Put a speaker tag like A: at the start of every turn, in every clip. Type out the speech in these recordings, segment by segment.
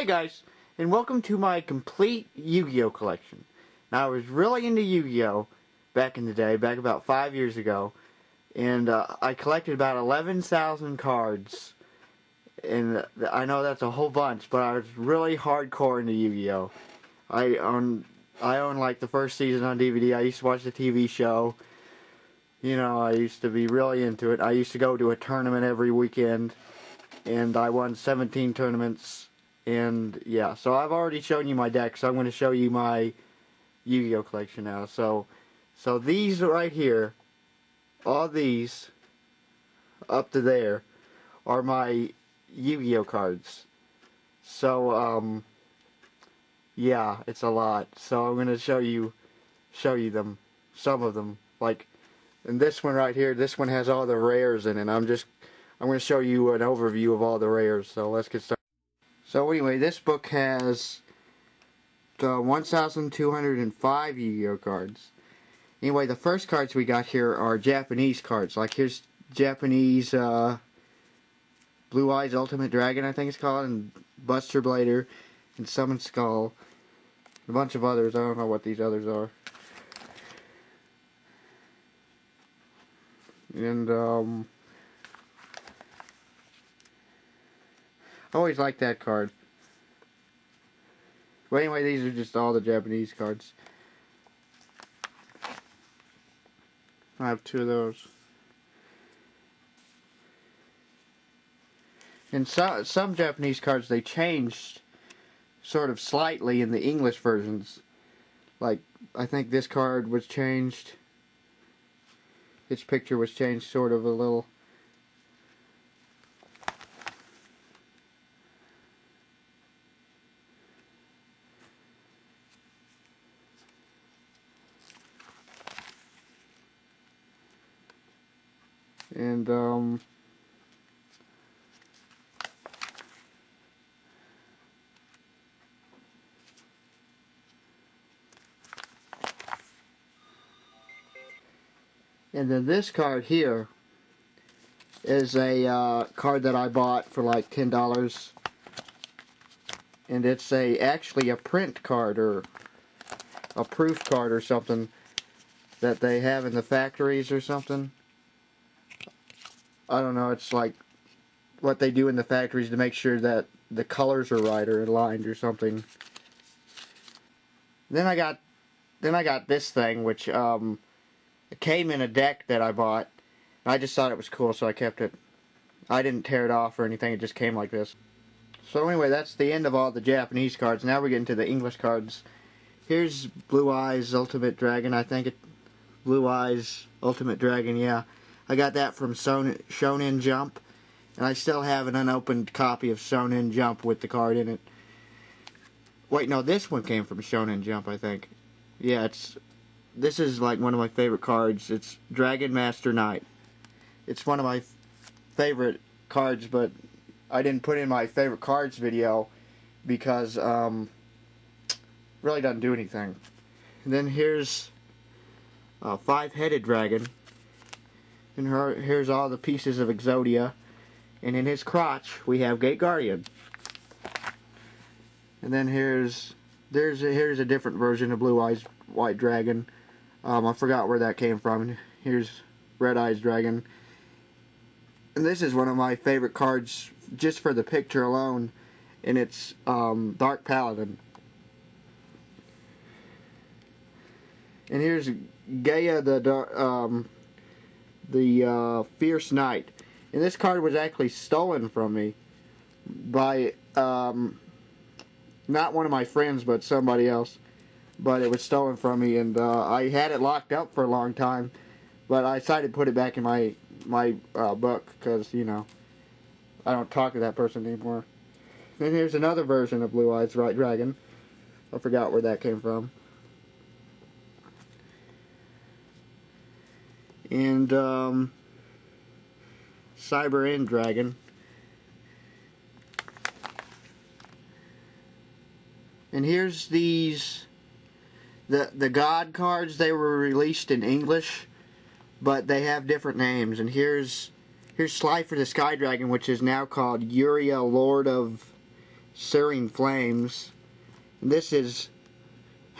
A: Hey guys, and welcome to my complete Yu-Gi-Oh collection. Now I was really into Yu-Gi-Oh back in the day, back about 5 years ago, and I collected about 11,000 cards. And I know that's a whole bunch, but I was really hardcore into Yu-Gi-Oh. I own like the first season on DVD. I used to watch the TV show. You know, I used to be really into it. I used to go to a tournament every weekend, and I won 17 tournaments. And yeah, so I've already shown you my deck, so I'm going to show you my Yu-Gi-Oh collection now. So these right here, all these up to there, are my Yu-Gi-Oh cards. So yeah, it's a lot. So I'm going to show you them, some of them. Like, and this one right here, this one has all the rares in it. I'm going to show you an overview of all the rares. So let's get started. So anyway, this book has 1,205 Yu-Gi-Oh cards. Anyway, the first cards we got here are Japanese cards. Like here's Japanese Blue Eyes Ultimate Dragon, I think it's called, and Buster Blader, and Summon Skull. A bunch of others. I don't know what these others are. And I always like that card. But anyway, these are just all the Japanese cards. I have two of those. And some Japanese cards, they changed sort of slightly in the English versions. Like, I think this card was changed. Its picture was changed sort of a little. And then this card here is a card that I bought for like $10, and it's actually a print card or a proof card or something that they have in the factories or something. I don't know, it's like what they do in the factories to make sure that the colors are right or aligned or something. Then I got this thing, which it came in a deck that I bought. I just thought it was cool, so I kept it. I didn't tear it off or anything, it just came like this. So anyway, that's the end of all the Japanese cards. Now we're getting to the English cards. Here's Blue Eyes Ultimate Dragon, I think it. Blue Eyes Ultimate Dragon, yeah. I got that from Shonen Jump, and I still have an unopened copy of Shonen Jump with the card in it. Wait, no, this one came from Shonen Jump, I think. Yeah, this is like one of my favorite cards. It's Dragon Master Knight. It's one of my favorite cards, but I didn't put in my favorite cards video because really doesn't do anything. And then here's a five-headed dragon. And here's all the pieces of Exodia. And in his crotch, we have Gate Guardian. And then here's a different version of Blue Eyes White Dragon. I forgot where that came from. Here's Red Eyes Dragon. And this is one of my favorite cards just for the picture alone. And it's Dark Paladin. And here's Gaia the Fierce Knight. And this card was actually stolen from me by not one of my friends, but somebody else. But it was stolen from me, and I had it locked up for a long time. But I decided to put it back in my book because, you know, I don't talk to that person anymore. And here's another version of Blue Eyes White Dragon. I forgot where that came from. And Cyber End Dragon. And here's these the God cards. They were released in English, but they have different names. And here's Slifer the Sky Dragon, which is now called Uria, Lord of Searing Flames. And this is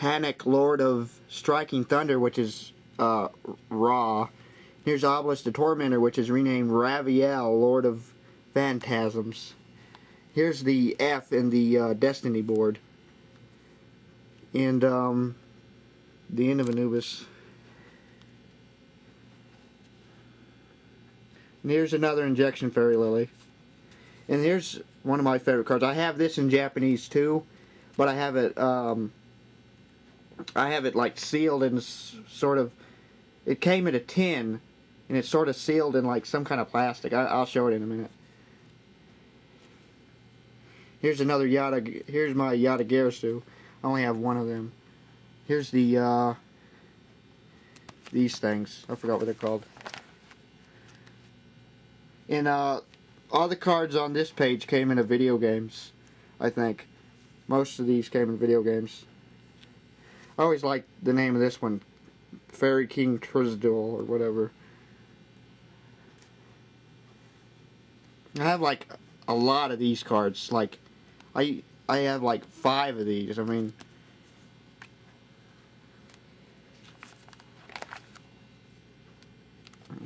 A: Hanok, Lord of Striking Thunder, which is Raw. Here's Obelisk the Tormentor, which is renamed Raviel, Lord of Phantasms. Here's the F in the Destiny board. And the end of Anubis. And here's another Injection Fairy Lily. And here's one of my favorite cards. I have this in Japanese too, but I have it like sealed in sort of, it came in a tin, and it's sort of sealed in like some kind of plastic. I'll show it in a minute. Here's another here's my Yadagiri. I only have one of them. Here's the these things. I forgot what they're called. And all the cards on this page came in video games, I think. Most of these came in video games. I always liked the name of this one, Fairy King Trisdal or whatever. I have like a lot of these cards. Like I have like 5 of these. I mean,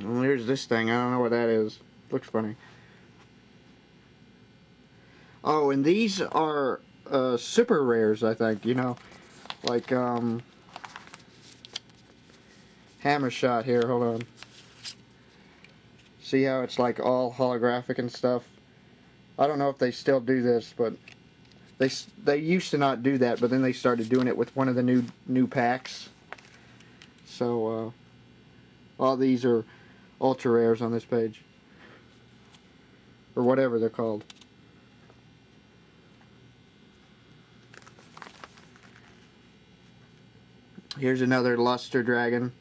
A: well, here's this thing. I don't know what that is. Looks funny. Oh, and these are super rares, I think. You know, like Hammer Shot here. Hold on. See how it's like all holographic and stuff? I don't know if they still do this, but they used to not do that, but then they started doing it with one of the new packs. So all these are ultra rares on this page, or whatever they're called. Here's another Luster Dragon.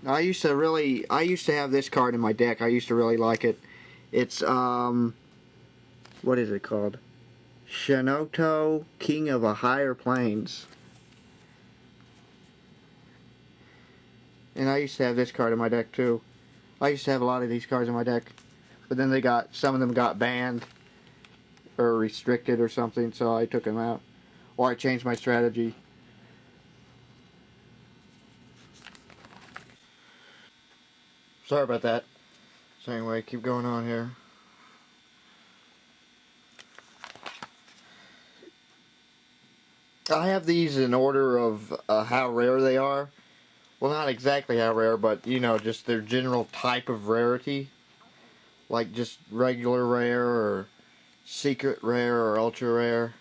A: I used to have this card in my deck. I used to really like it. It's what is it called? Shinoto, King of a Higher Plains. And I used to have this card in my deck too. I used to have a lot of these cards in my deck, but then some of them got banned or restricted or something, so I took them out, or I changed my strategy. Sorry about that. So anyway, keep going on here. I have these in order of how rare they are. Well, not exactly how rare, but, you know, just their general type of rarity. Like just regular rare, or secret rare, or ultra rare.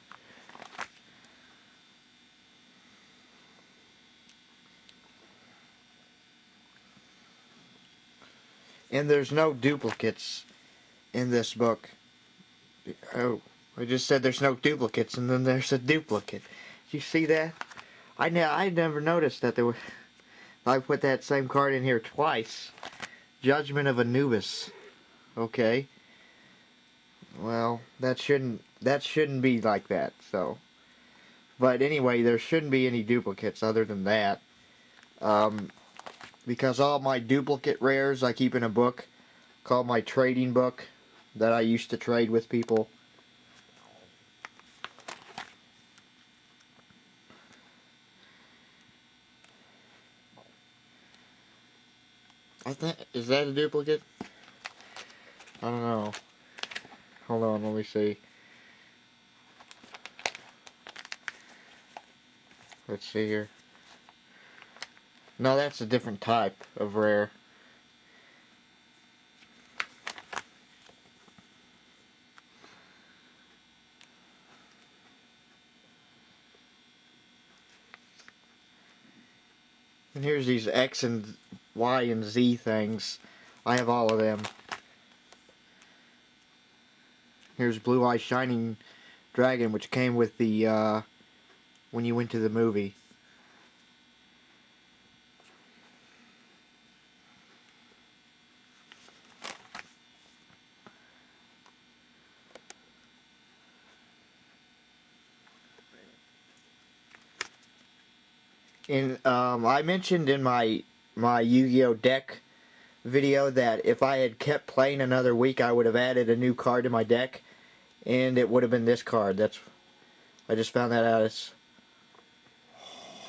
A: And there's no duplicates in this book. Oh, I just said there's no duplicates, and then there's a duplicate. You see that? I never noticed that there were. I put that same card in here twice. Judgment of Anubis. Okay. Well, that shouldn't be like that. So, but anyway, there shouldn't be any duplicates other than that. Because all my duplicate rares I keep in a book called my trading book that I used to trade with people. Is that a duplicate? I don't know. Hold on, let me see. Let's see here. No, that's a different type of rare. And here's these X and Y and Z things. I have all of them. Here's Blue Eye Shining Dragon, which came with the when you went to the movie. I mentioned in my Yu-Gi-Oh deck video that if I had kept playing another week, I would have added a new card to my deck, and it would have been this card. I just found that out. It's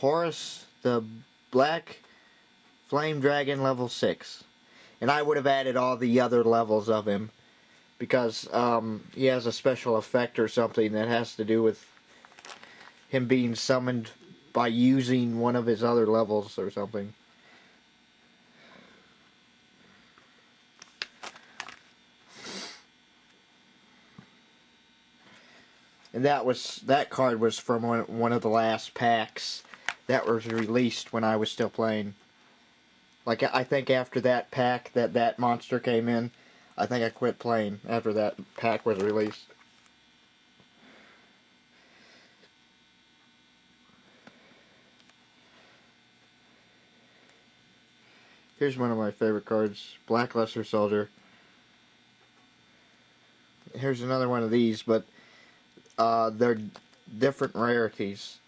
A: Horus the Black Flame Dragon level 6. And I would have added all the other levels of him, because he has a special effect or something that has to do with him being summoned by using one of his other levels or something. And that card was from one of the last packs that was released when I was still playing. Like, I think after that pack that monster came in, I think I quit playing after that pack was released. Here's one of my favorite cards, Blackluster Soldier. Here's another one of these, but they're different rarities.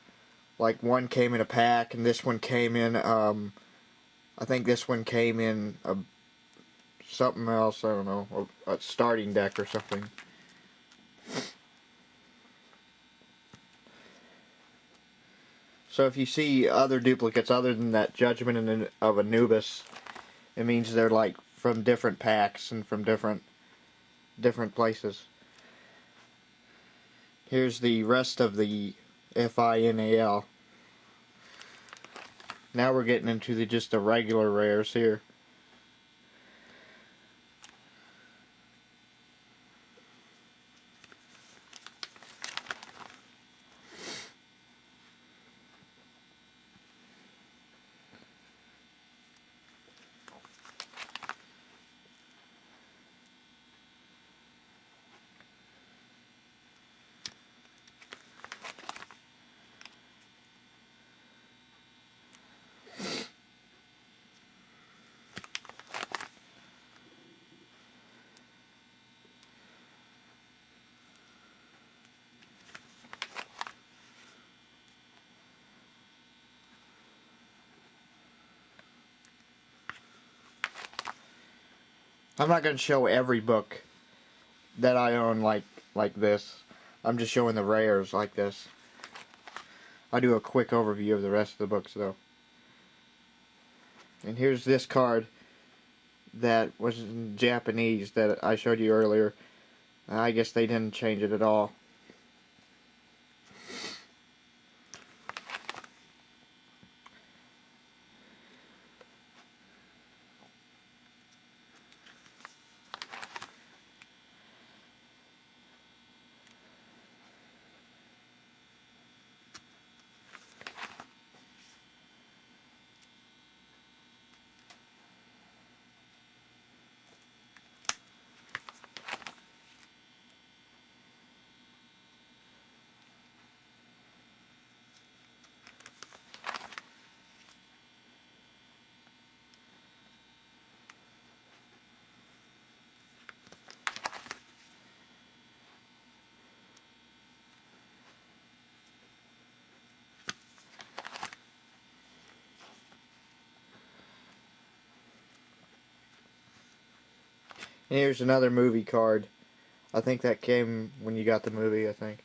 A: Like, one came in a pack, and this one came in, I think this one came in something else, I don't know, a starting deck or something. So if you see other duplicates other than that Judgment of Anubis, it means they're like from different packs and from different places. Here's the rest of the FINAL. Now we're getting into just the regular rares here. I'm not going to show every book that I own like this. I'm just showing the rares like this. I'll do a quick overview of the rest of the books though. And here's this card that was in Japanese that I showed you earlier. I guess they didn't change it at all. And here's another movie card. I think that came when you got the movie, I think.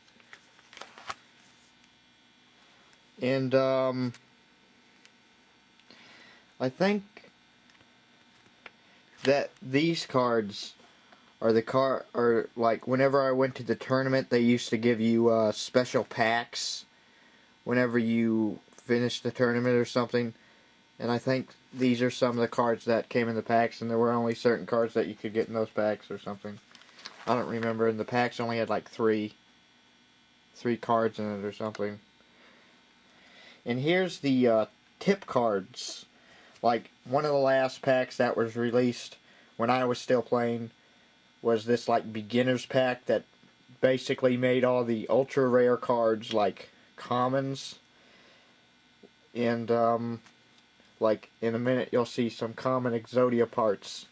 A: And, I think that these cards are like, whenever I went to the tournament, they used to give you, special packs whenever you finished the tournament or something. And I think these are some of the cards that came in the packs, and there were only certain cards that you could get in those packs or something. I don't remember, and the packs only had like three cards in it or something. And here's the tip cards. Like, one of the last packs that was released when I was still playing was this like beginner's pack that basically made all the ultra rare cards like commons. And like, in a minute you'll see some common Exodia parts.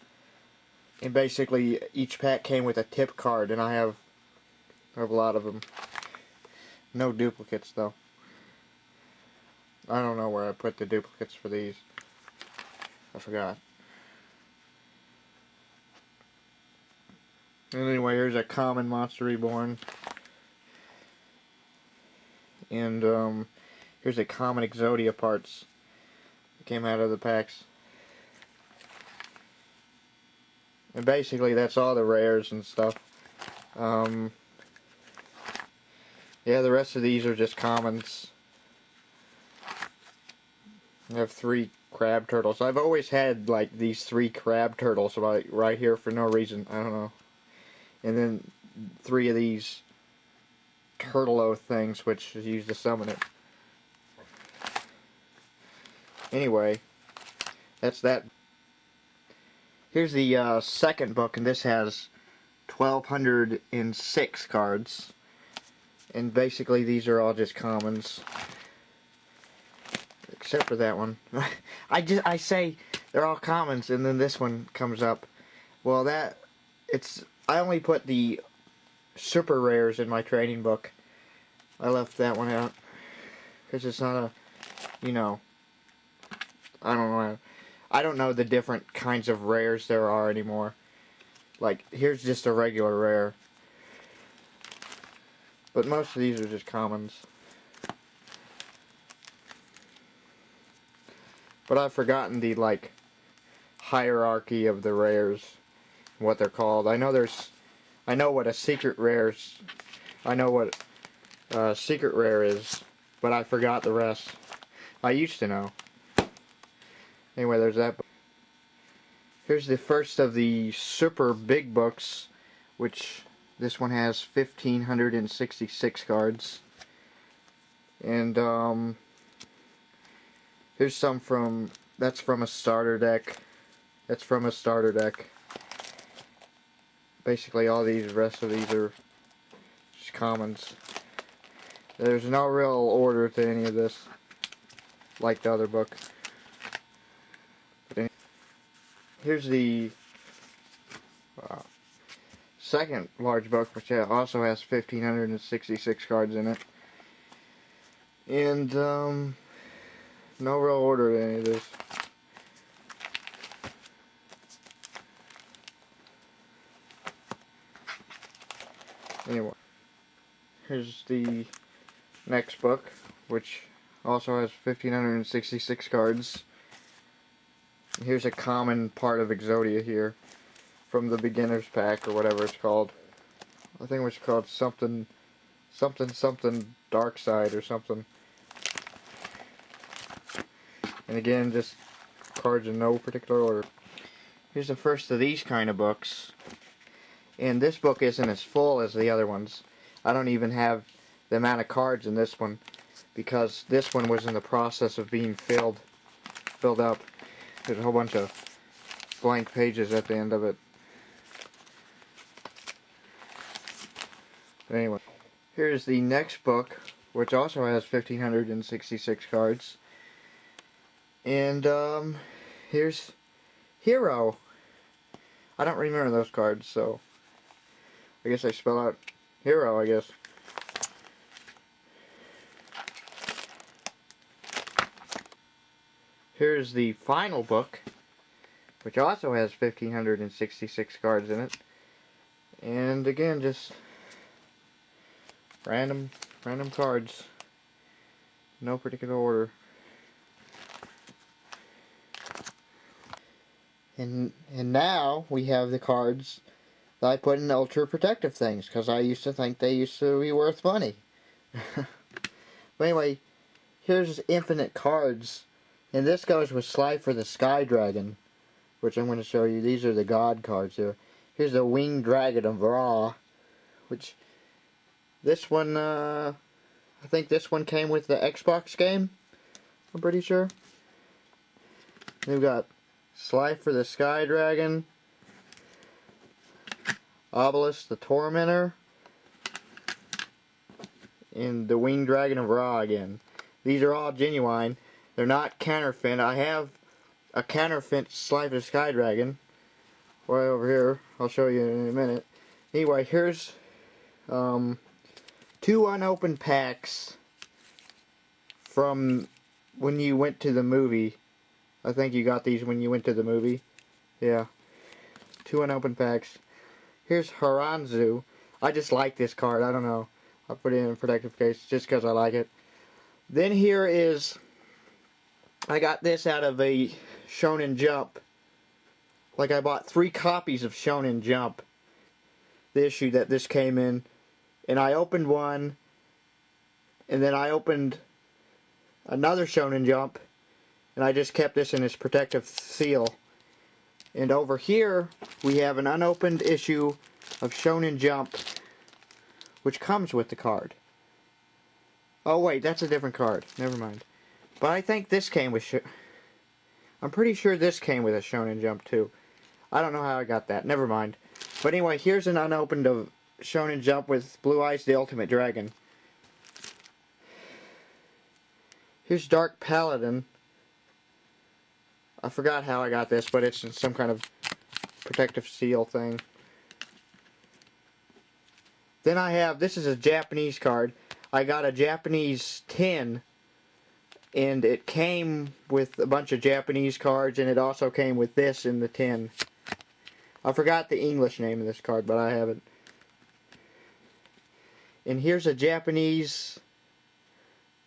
A: And basically each pack came with a tip card, and I have a lot of them. No duplicates though. I don't know where I put the duplicates for these. I forgot. And anyway, here's a common Monster Reborn. And here's a common Exodia parts that came out of the packs. And basically that's all the rares and stuff. Yeah, the rest of these are just commons. I have 3 crab turtles. I've always had like these 3 crab turtles right here for no reason. I don't know. And then 3 of these turtle things, which is used to summon it. Anyway, that's that. Here's the second book, and this has 1,206 cards. And basically these are all just commons. Except for that one. I say they're all commons, and then this one comes up. Well, I only put the super rares in my trading book. I left that one out because it's not a, I don't know. I don't know the different kinds of rares there are anymore. Like, here's just a regular rare. But most of these are just commons. But I've forgotten the, like, hierarchy of the rares. What they're called. I know what a secret rare's... I know what a secret rare is. But I forgot the rest. I used to know. Anyway, there's that. Here's the first of the super big books, which this one has 1,566 cards. And here's some that's from a starter deck. That's from a starter deck. Basically all these rest of these are just commons. There's no real order to any of this, like the other book. Here's the second large book, which also has 1,566 cards in it. And no real order to any of this. Anyway, here's the next book, which also has 1,566 cards. Here's a common part of Exodia here, from the beginner's pack, or whatever it's called. I think it was called something Dark Side or something. And again, just cards in no particular order. Here's the first of these kind of books. And this book isn't as full as the other ones. I don't even have the amount of cards in this one, because this one was in the process of being filled up. There's a whole bunch of blank pages at the end of it. But anyway, here's the next book, which also has 1,566 cards. And here's Hero. I don't remember those cards, so I guess I spell out Hero, I guess. Here's the final book, which also has 1,566 cards in it. And again, just random cards. No particular order. And now we have the cards that I put in ultra protective things, because I used to think they used to be worth money. But anyway, here's infinite cards. And this goes with Slide for the Sky Dragon, which I'm going to show you. These are the God cards here. Here's the Winged Dragon of Ra, which this one, I think this one came with the Xbox game, I'm pretty sure. We've got Slide for the Sky Dragon, Obelisk the Tormentor, and the Winged Dragon of Ra again. These are all genuine. They're not counterfeit. I have a counterfeit Slide for the Sky Dragon right over here. I'll show you in a minute. Anyway, here's 2 unopened packs from when you went to the movie. I think you got these when you went to the movie. Yeah. 2 unopened packs. Here's Haranzu. I just like this card. I don't know. I put it in a protective case just because I like it. Then here is... I got this out of a Shonen Jump. Like, I bought 3 copies of Shonen Jump. The issue that this came in. And I opened one. And then I opened another Shonen Jump. And I just kept this in its protective seal. And over here, we have an unopened issue of Shonen Jump, which comes with the card. Oh wait, that's a different card. Never mind. But I think this came with... I'm pretty sure this came with a Shonen Jump too. I don't know how I got that. Never mind. But anyway, here's an unopened of Shonen Jump with Blue Eyes the Ultimate Dragon. Here's Dark Paladin. I forgot how I got this, but it's in some kind of protective seal thing. Then I have, this is a Japanese card. I got a Japanese tin, and it came with a bunch of Japanese cards, and it also came with this in the tin. I forgot the English name of this card, but I have it. And here's a Japanese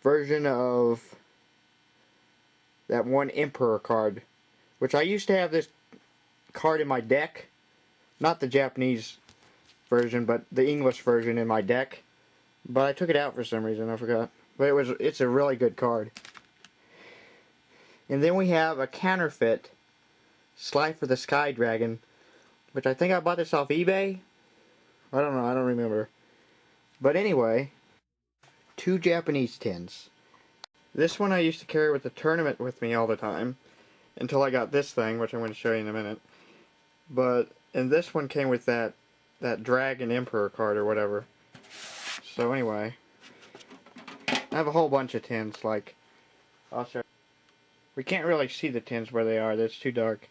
A: version of that one Emperor card, which I used to have this card in my deck. Not the Japanese version, but the English version in my deck. But I took it out for some reason, I forgot. But it's a really good card. And then we have a counterfeit Slifer the Sky Dragon, which I think I bought this off eBay. I don't know, I don't remember. But anyway, 2 Japanese tins. This one I used to carry with the tournament with me all the time, until I got this thing, which I'm going to show you in a minute. And this one came with that Dragon Emperor card or whatever. So anyway, I have a whole bunch of tins, like, I'll show you. We can't really see the tins where they are, it's too dark.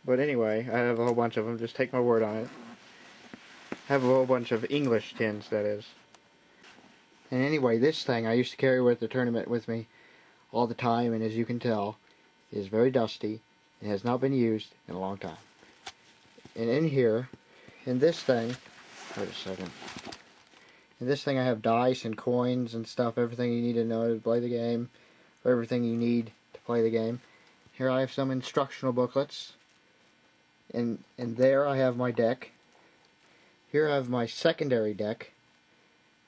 A: But anyway, I have a whole bunch of them, just take my word on it. I have a whole bunch of English tins, that is. And anyway, this thing I used to carry with the tournament with me all the time, and as you can tell, it is very dusty and has not been used in a long time. And in here, in this thing, wait a second. In this thing I have dice and coins and stuff, everything you need to know to play the game, or everything you need to play the game. Here I have some instructional booklets, and there I have my deck. Here I have my secondary deck.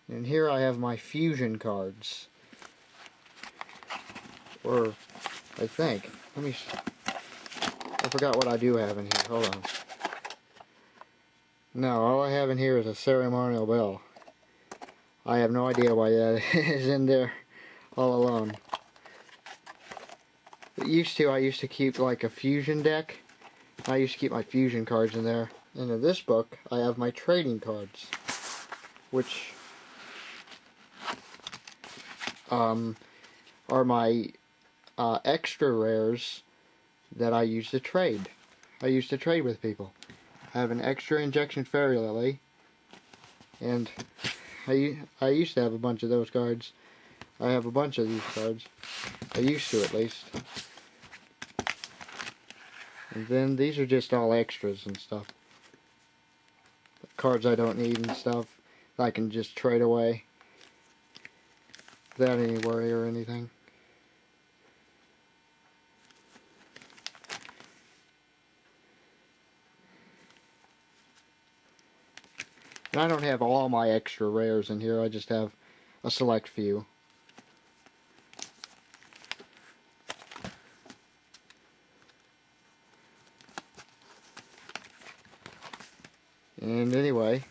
A: And here I have my fusion cards. Or, I think. I forgot what I do have in here. Hold on. No, all I have in here is a ceremonial bell. I have no idea why that is in there all alone. I used to keep like a fusion deck. I used to keep my fusion cards in there. And in this book, I have my trading cards. Which... are my extra rares that I use to trade. I used to trade with people. I have an extra injection fairy lily, and I used to have a bunch of those cards. I have a bunch of these cards. I used to, at least. And then these are just all extras and stuff. Cards I don't need and stuff that I can just trade away without any worry or anything. And I don't have all my extra rares in here, I just have a select few. And anyway,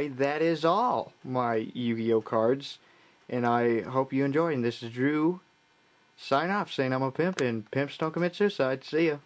A: that is all my Yu-Gi-Oh cards, and I hope you enjoy. And this is Drew, sign off, saying I'm a pimp, and pimps don't commit suicide. See ya.